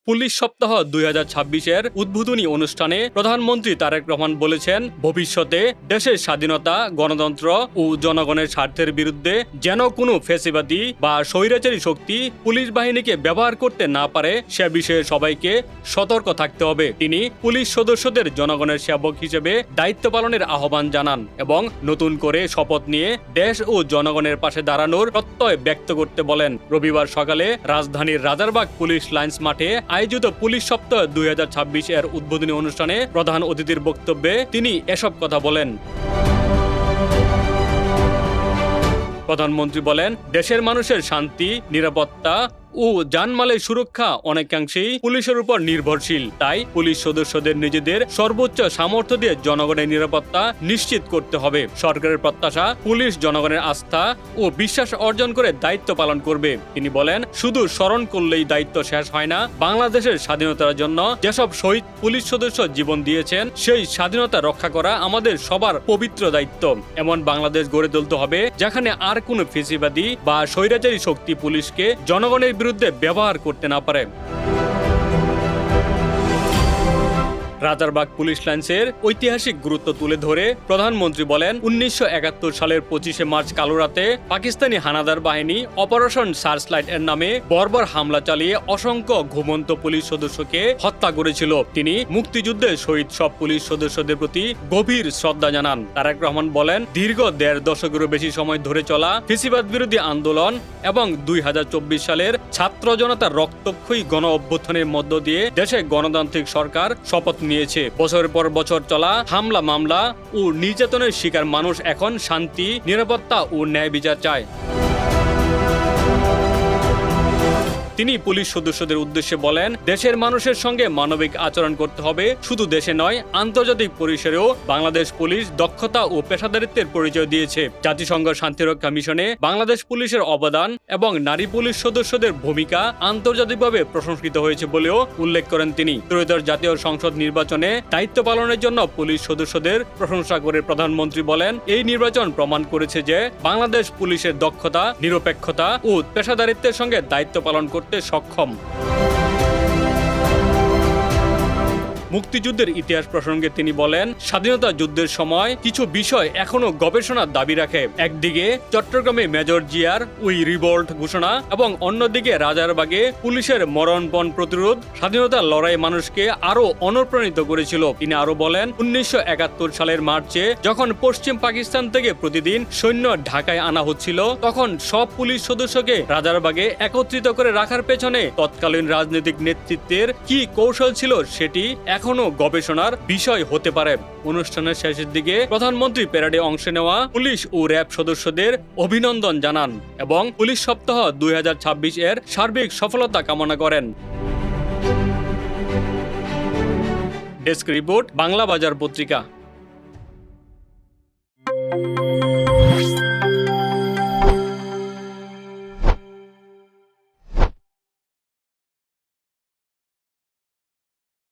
Police সপ্তাহ 2026-এর উদ্বোধনী অনুষ্ঠানে প্রধানমন্ত্রী তারেক রহমান বলেছেন, ভবিষ্যতে দেশের স্বাধীনতা, গণতন্ত্র ও জনগণের স্বার্থের বিরুদ্ধে যেন কোনো ফ্যাসিবাদী বা স্বৈরাচারী শক্তি পুলিশ বাহিনীকে ব্যবহার করতে না পারে সে বিষয়ে সবাইকে সতর্ক থাকতে হবে। তিনি পুলিশ সদস্যদের জনগণের সেবক হিসেবে দায়িত্ব পালনের আহ্বান জানান এবং নতুন করে শপথ নিয়ে দেশ ও জনগণের পাশে দাঁড়ানোর প্রত্যয় ব্যক্ত করতে বলেন। রবিবার সকালে রাজধানীর রাজারবাগ পুলিশ লাইন্স মাঠে আয়োজিত পুলিশ সপ্তাহ 2026-এর উদ্বোধনী অনুষ্ঠানে প্রধান অতিথির বক্তব্যে তিনি এসব কথা বলেন। প্রধানমন্ত্রী বলেন, দেশের মানুষের শান্তি, নিরাপত্তা ও জানমালের সুরক্ষা অনেকাংশেই পুলিশের উপর নির্ভরশীল। তাই পুলিশ সদস্যদের নিজেদের সর্বোচ্চ সামর্থ্য দিয়ে জনগণের নিরাপত্তা নিশ্চিত করতে হবে। সরকারের প্রত্যাশা, পুলিশ জনগণের আস্থা ও বিশ্বাস অর্জন করে দায়িত্ব পালন করবে। তিনি বলেন, শুধু স্মরণ করলেই দায়িত্ব শেষ হয় না। বাংলাদেশের স্বাধীনতার জন্য যেসব শহীদ পুলিশ সদস্য জীবন দিয়েছেন, সেই স্বাধীনতা রক্ষা করা আমাদের সবার পবিত্র দায়িত্ব। এমন বাংলাদেশ গড়ে তুলতে হবে যেখানে আর কোনো ফ্যাসিবাদী বা স্বৈরাচারী শক্তি পুলিশকে জনগণের বিরুদ্ধে ব্যবহার করতে না পারে। রাজারবাগ পুলিশ লাইন্সের ঐতিহাসিক গুরুত্ব তুলে ধরে প্রধানমন্ত্রী বলেন, 1971 সালের 25শে মার্চ কালরাতে পাকিস্তানি হানাদার বাহিনী অপারেশন সার্চলাইট এর নামে বর্বর হামলা চালিয়ে অসংখ্য ঘুমন্ত পুলিশ সদস্যকে হত্যা করেছিল। তিনি মুক্তিযুদ্ধে শহীদ সব পুলিশ সদস্যদের প্রতি গভীর শ্রদ্ধা জানান। তারেক রহমান বলেন, দীর্ঘ 1.5 দশকেরও বেশি সময় ধরে চলা ফ্যাসিবাদ বিরোধী আন্দোলন এবং 2024 সালের ছাত্র জনতার রক্তক্ষয়ী গণ অভ্যুত্থানের মধ্য দিয়ে দেশে গণতান্ত্রিক সরকার শপথ নিয়েছে। বছরের পর বছর চলা হামলা, মামলা ও নির্যাতনের শিকার মানুষ এখন শান্তি, নিরাপত্তা ও ন্যায় বিচার চায়। তিনি পুলিশ সদস্যদের উদ্দেশ্যে বলেন, দেশের মানুষের সঙ্গে মানবিক আচরণ করতে হবে। শুধু দেশে নয়, আন্তর্জাতিক পরিসরেও বাংলাদেশ পুলিশ দক্ষতা ও পেশাদারিত্বের পরিচয় দিয়েছে। জাতিসংঘ শান্তিরক্ষা মিশনে বাংলাদেশ পুলিশের অবদান এবং নারী পুলিশ সদস্যদের ভূমিকা আন্তর্জাতিকভাবে প্রশংসিত হয়েছে বলেও উল্লেখ করেন তিনি। ত্রয়োদশ জাতীয় সংসদ নির্বাচনে দায়িত্ব পালনের জন্য পুলিশ সদস্যদের প্রশংসা করে প্রধানমন্ত্রী বলেন, এই নির্বাচন প্রমাণ করেছে যে বাংলাদেশ পুলিশের দক্ষতা, নিরপেক্ষতা ও পেশাদারিত্বের সঙ্গে দায়িত্ব পালন করতে সক্ষম। মুক্তিযুদ্ধের ইতিহাস প্রসঙ্গে তিনি বলেন, স্বাধীনতা যুদ্ধের সময় কিছু বিষয় এখনো গবেষণার দাবি রাখে। একদিকে চট্টগ্রামে মেজর জিয়ার উই রিভোল্ট ঘোষণা এবং অন্যদিকে রাজারবাগে পুলিশের মরণপণ প্রতিরোধ স্বাধীনতার লড়াই মানুষকে আরো অনুপ্রাণিত করেছিল। তিনি আরো বলেন, 1971 সালের মার্চে যখন পশ্চিম পাকিস্তান থেকে প্রতিদিন সৈন্য ঢাকায় আনা হচ্ছিল, তখন সব পুলিশ সদস্যকে রাজারবাগে একত্রিত করে রাখার পেছনে তৎকালীন রাজনৈতিক নেতৃত্বের কি কৌশল ছিল সেটি এখনো গবেষণার বিষয় হতে পারে। অনুষ্ঠানের শেষের দিকে প্রধানমন্ত্রী প্যারেডে অংশ নেওয়া পুলিশ ও র্যাব সদস্যদের অভিনন্দন জানান এবং পুলিশ সপ্তাহ 2026-এর সার্বিক সফলতা কামনা করেন। ডেস্ক রিপোর্ট, বাংলা বাজার পত্রিকা।